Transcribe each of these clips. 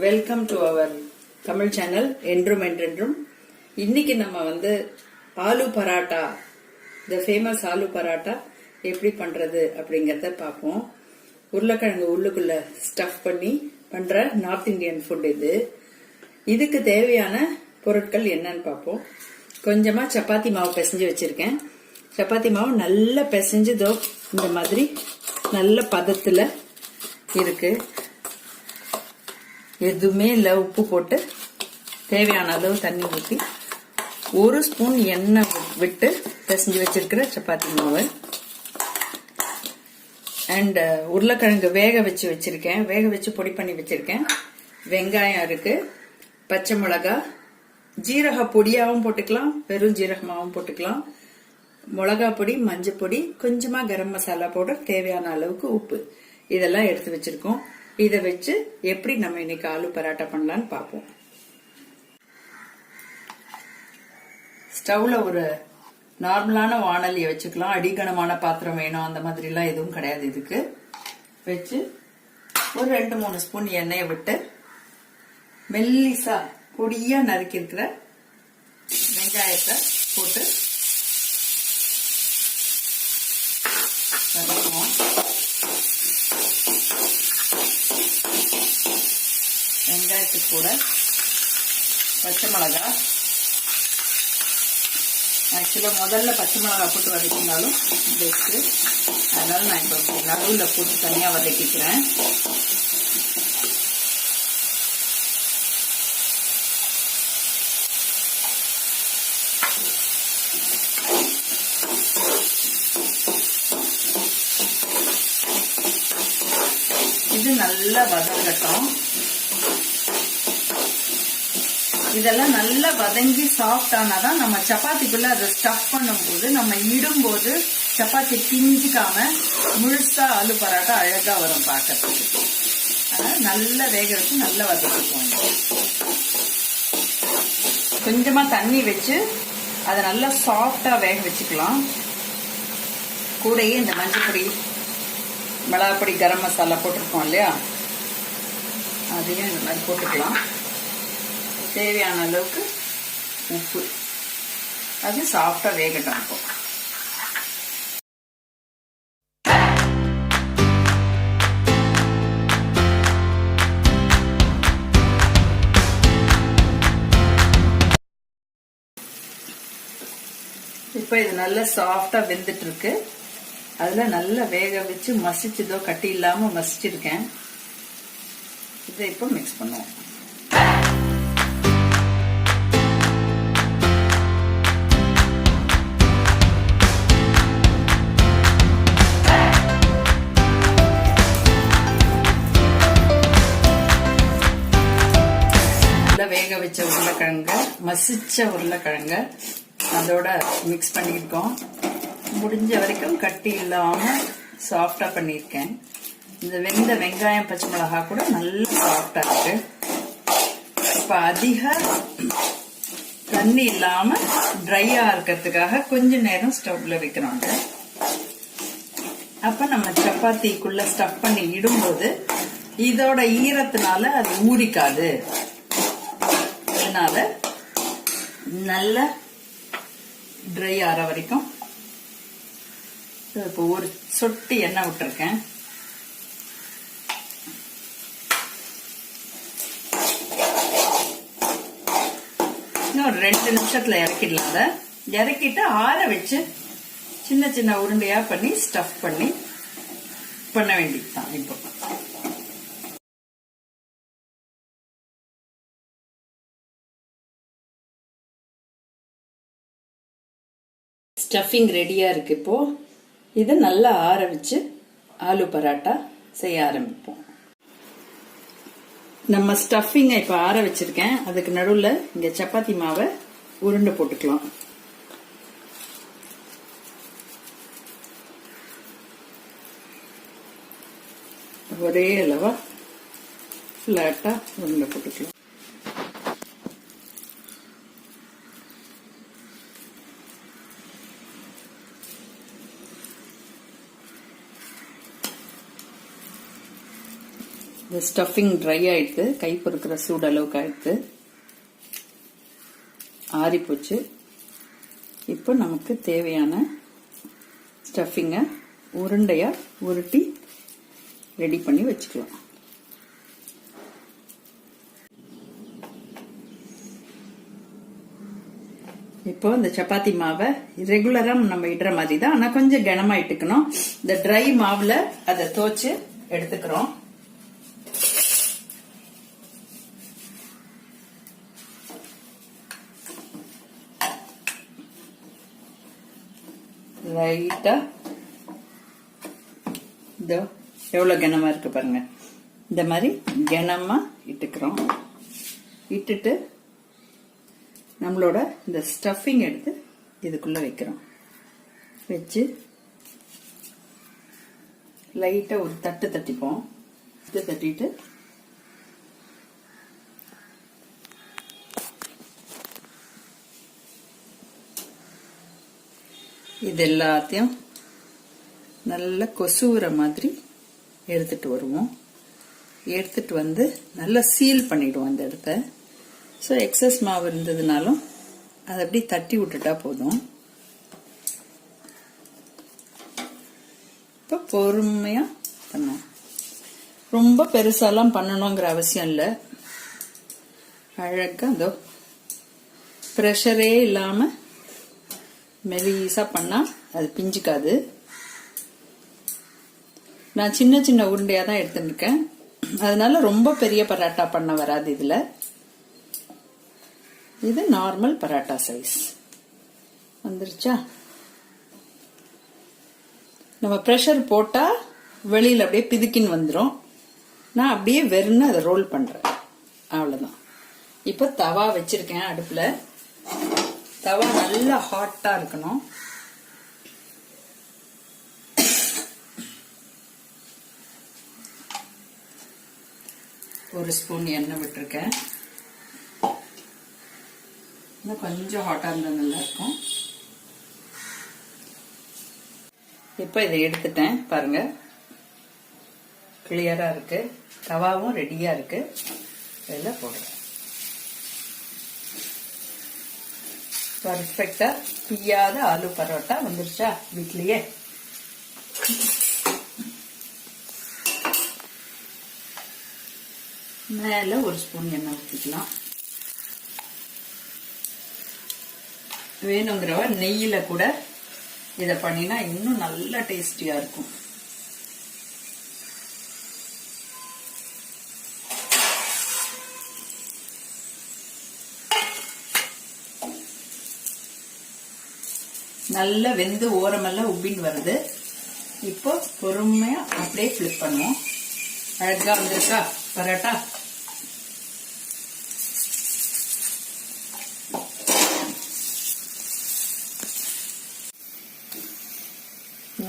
Welcome to our Tamil channel என்றும் என்றென்றும். இன்னைக்கு நம்ம ஆலு பராட்டா, த ஃபேமஸ் ஆலு பராட்டா எப்படி பண்றது அப்படிங்கறத பார்ப்போம். உருளைக்கிழங்கு உள்ளுக்குள்ள ஸ்டஃப் பண்ணி பண்ற நார்த் இந்தியன் ஃபுட் இது. இதுக்கு தேவையான பொருட்கள் என்னன்னு பார்ப்போம். கொஞ்சமா சப்பாத்தி மாவு பிசைஞ்சு வச்சிருக்கேன். சப்பாத்தி மாவு நல்லா பிசைஞ்சு இந்த மாதிரி நல்ல பதத்துல இருக்கு. எதுவுமே இல்லை, உப்பு போட்டு தேவையான அளவு தண்ணி ஊற்றி 1 ஸ்பூன் எண்ணெய் விட்டு பிசைஞ்சு வச்சிருக்கிற சப்பாத்தி மாவு அண்ட் உருளைக்கிழங்கு வேக வச்சு பொடி பண்ணி வச்சிருக்கேன். வெங்காயம் இருக்கு, பச்சை மிளகாய், ஜீரக பொடியாவும் போட்டுக்கலாம், வெறும் ஜீரகமாவும் போட்டுக்கலாம், மிளகா பொடி, மஞ்சள் பொடி, கொஞ்சமா கரம் மசாலா பவுடர், தேவையான அளவுக்கு உப்பு, இதெல்லாம் எடுத்து வச்சிருக்கோம். இதை வச்சு எப்படி நம்ம இன்னைக்கு ஆலு பராட்டா பண்ணலான்னு பார்ப்போம். ஸ்டவ்ல ஒரு நார்மலான வாணலியை வச்சுக்கலாம். அடிகனமான பாத்திரம் வேணும் அந்த மாதிரி எல்லாம் எதுவும் கிடையாது. இதுக்கு வச்சு ஒரு 2-3 ஸ்பூன் எண்ணெயை விட்டு மெல்லிசா பொடியா நறுக்கி இருக்கிற வெங்காயத்தை போட்டு வதக்குவோம். வெங்காயத்துக்கு கூட பச்சை மிளகாய், ஆக்சுவலா முதல்ல பச்சை மிளகாய் போட்டு வதக்கினாலும் பெஸ்ட். அதனால நான் இப்போ நடுவில் போட்டு தனியா வதக்கிக்கிறேன். இது நல்லா வதங்கட்டும். இதெல்லாம் நல்லா வதங்கி சாஃப்ட் ஆனாதான் நம்ம சப்பாத்திக்குள்ள அதை ஸ்டஃப் பண்ணும்போது, நம்ம இடும்போது சப்பாத்தி பிஞ்சிக்காம முழுசா ஆலு பராட்டா அழகா வரும் பார்க்கறதுக்கு. அதனால நல்லா வேக வச்சு நல்லா வதக்கிக்குவோம். கொஞ்சமா தண்ணி வச்சு அதை நல்லா சாஃப்டா வேக வச்சுக்கலாம். கூடயே இந்த மஞ்சள் பொடி, மிளகாப்பொடி, கரம் மசாலா போட்டிருக்கோம் இல்லையா, அதையும் இந்த மாதிரி போட்டுக்கலாம். தேவையான அளவுக்கு உப்பு, அது சாஃப்டா வேகட்டும். இப்போ இது நல்லா சாஃப்டா வெந்துட்டு இருக்கு. அதுல நல்லா வேக வச்சு மசிச்சதோ கட்டி இல்லாம மசிச்சிருக்கேன். இதை இப்போ மிக்ஸ் பண்ணுவோம். வேக வச்ச உருளைக்கிழங்கு, மசிச்ச உருளைக்கிழங்கு அதோட மிக்ஸ் பண்ணிருக்கோம். முடிஞ்ச வரைக்கும் கட்டி இல்லாம சாஃப்டா பண்ணிருக்கேன். இந்த வெந்த வெங்காயம், பச்சை மிளகா கூட நல்லா சாஃப்டா இருக்கு. இப்ப அதிக தண்ணி இல்லாம ட்ரையா இருக்கிறதுக்காக கொஞ்ச நேரம் ஸ்டவ்ல வைக்கிறோம். அப்ப நம்ம சப்பாத்திக்குள்ள ஸ்டஃப் பண்ணி இடும்போது இதோட ஈரத்தினால அது ஊறிக்காது. அதனால நல்ல ட்ரை ஆற வரைக்கும் இப்போ ஒரு சொட்டு எண்ணெய் விட்டுருக்கேன். இன்னும் ஒரு 2 நிமிஷத்துல இறக்கிடலாம். அதை இறக்கிட்டு ஆற வச்சு சின்ன சின்ன உருண்டையா பண்ணி ஸ்டஃப் பண்ணி பண்ண வேண்டியதுதான். இப்போ ஸ்டஃபிங் ரெடியா இருக்கு. இப்போ இதை நல்லா ஆற வச்சு ஆலு பராட்டா செய்ய ஆரம்பிப்போம். நம்ம ஸ்டஃபிங்கை இப்ப ஆற வச்சிருக்கேன். அதுக்கு நடுவுல இங்க சப்பாத்தி மாவை உருண்டை போட்டுக்கலாம். ஒரே அளவா பிளாட்டா உருண்டை போட்டுக்கலாம். இந்த ஸ்டஃபிங் ட்ரை ஆயிடுது, கை பொறுக்கிற சூடு அளவுக்கு ஆயிடுது, ஆறி போச்சு. இப்போ நமக்கு தேவையான ஸ்டஃபிங்கை உருண்டையா உருட்டி ரெடி பண்ணி வச்சுக்கலாம். இப்போ இந்த சப்பாத்தி மாவை ரெகுலரா நம்ம இடுற மாதிரி தான், ஆனா கொஞ்சம் கனமா இட்டுக்கணும். இந்த ட்ரை மாவுல அதை தோச்சு எடுத்துக்கிறோம். லைட்டா இதோ எவ்வளவு கனமா இருக்கு பாருங்க. இந்த மாதிரி கனமா இட்டுக்கிறோம். இட்டுட்டு நம்மளோட இந்த ஸ்டஃபிங் எடுத்து இதுக்குள்ள வைக்கிறோம். வச்சு லைட்டா ஒரு தட்டு தட்டிப்போம். இது தட்டிட்டு இது எல்லாத்தையும் நல்லா கொசுவுற மாதிரி எடுத்துட்டு வருவோம். எடுத்துட்டு வந்து நல்லா சீல் பண்ணிடுவோம் அந்த இடத்த. ஸோ எக்ஸஸ் மாவு இருந்ததுனாலும் அதை அப்படி தட்டி விட்டுட்டா போதும். இப்போ பொறுமையா பண்ணுவோம். ரொம்ப பெருசாலாம் பண்ணணுங்கிற அவசியம் இல்லை. அழகா அதோ ப்ரெஷரே இல்லாம மெலிசா பண்ணா அது பிஞ்சுக்காது. நான் சின்ன சின்ன உருண்டையா தான் எடுத்துருக்கேன், அதனால ரொம்ப பெரிய பராட்டா பண்ண வராது. இதுல இது நார்மல் பராட்டா சைஸ் வந்துருச்சா. நம்ம ப்ரெஷர் போட்டா வெளியில அப்படியே பிதுக்கின்னு வந்துடும். நான் அப்படியே வெறுன்னு அதை ரோல் பண்றேன், அவ்வளவுதான். இப்ப தவா வச்சிருக்கேன் அடுப்புல. தவா நல்லா ஹாட்டா இருக்கணும். ஒரு ஸ்பூன் எண்ணெய் விட்டுருக்கேன். கொஞ்சம் ஹாட்டா இருந்தா நல்லா இருக்கும். இப்ப இதை எடுத்துட்டேன் பாருங்க, கிளியரா இருக்கு. தவாவும் ரெடியா இருக்கு. இதெல்லாம் போடுறேன். பர்ஃபெக்டா பியாத ஆலு பரோட்டா வந்துருச்சா வீட்லயே. மேல ஒரு ஸ்பூன் எண்ணெய் ஊற்றிக்கலாம். வேணுங்கிறவ நெய்யில கூட இத பண்ணினா இன்னும் நல்ல டேஸ்டியா இருக்கும். நல்ல வெந்து ஓரமெல்லாம் உப்பின்னு வருது. இப்போ பொறுமையா அப்படியே ஃபிளிப் பண்ணுவோம். அழகா வந்திருக்கா பரோட்டா.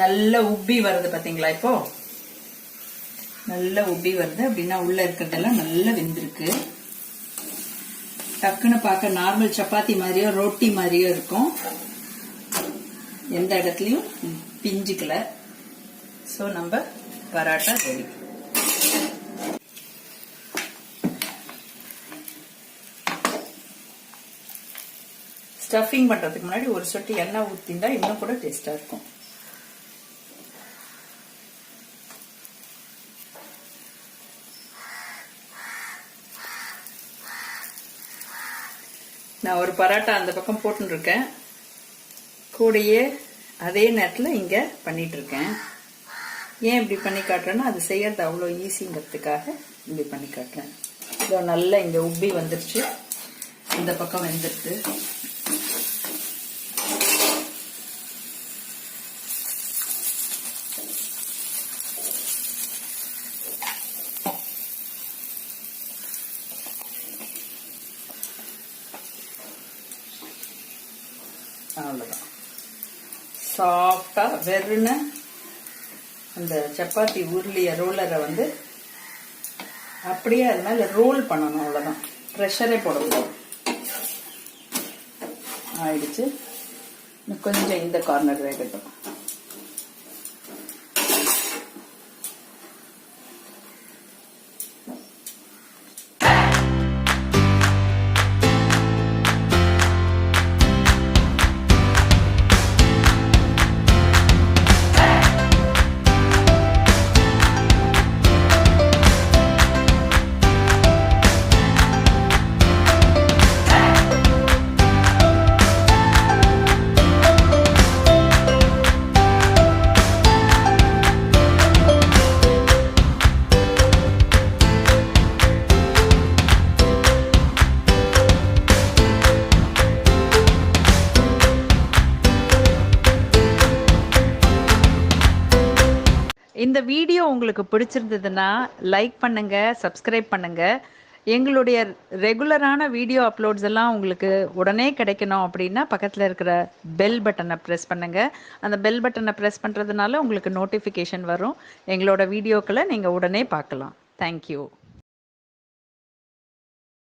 நல்ல உப்பி வருது பாத்தீங்களா. இப்போ நல்ல உப்பி வருது அப்படின்னா உள்ள இருக்கிறதெல்லாம் நல்லா வெந்திருக்கு. டக்குன்னு பார்க்க நார்மல் சப்பாத்தி மாதிரியோ ரோட்டி மாதிரியோ இருக்கும். எந்த இடத்துலயும் பிஞ்சுக்கல. சோ நம்ம பராட்டா ரெடி. ஸ்டஃபிங் பண்றதுக்கு முன்னாடி ஒரு சொட்டு எண்ணெய் ஊத்திந்தா இன்னும் கூட டேஸ்டா இருக்கும். நான் ஒரு பராட்டா அந்த பக்கம் போட்டு இருக்கேன், கூடயே அதே நேரத்தில் இங்க பண்ணிட்டு இருக்கேன். ஏன் இப்படி பண்ணி காட்டுறேன்னா அது செய்யறது அவ்வளோ ஈஸிங்கிறதுக்காக இப்படி பண்ணி காட்டுறேன். இதோ நல்லா இங்க உப்பி வந்துருச்சு, இந்த பக்கம் வெந்துருது. அவ்வளவுதான். சாஃப்டா வெறுன்னு அந்த சப்பாத்தி உருளிய ரோலரை வந்து அப்படியே அது மேல ரோல் பண்ணணும். அவ்வளவுதான், ப்ரெஷரே போடணும். ஆயிடுச்சு. கொஞ்சம் இந்த கார்னர் வேகட்டும். இந்த வீடியோ உங்களுக்கு பிடிச்சிருந்ததுன்னா லைக் பண்ணுங்க, சப்ஸ்கிரைப் பண்ணுங்க. எங்களுடைய ரெகுலரான வீடியோ அப்லோட்ஸ் எல்லாம் உங்களுக்கு உடனே கிடைக்கணும் அப்படின்னா பக்கத்தில் இருக்கிற பெல் பட்டனை ப்ரெஸ் பண்ணுங்க. அந்த பெல் பட்டனை ப்ரெஸ் பண்ணுறதுனால உங்களுக்கு நோட்டிஃபிகேஷன் வரும். எங்களோட வீடியோக்களை நீங்கள் உடனே பார்க்கலாம். தேங்க்யூ.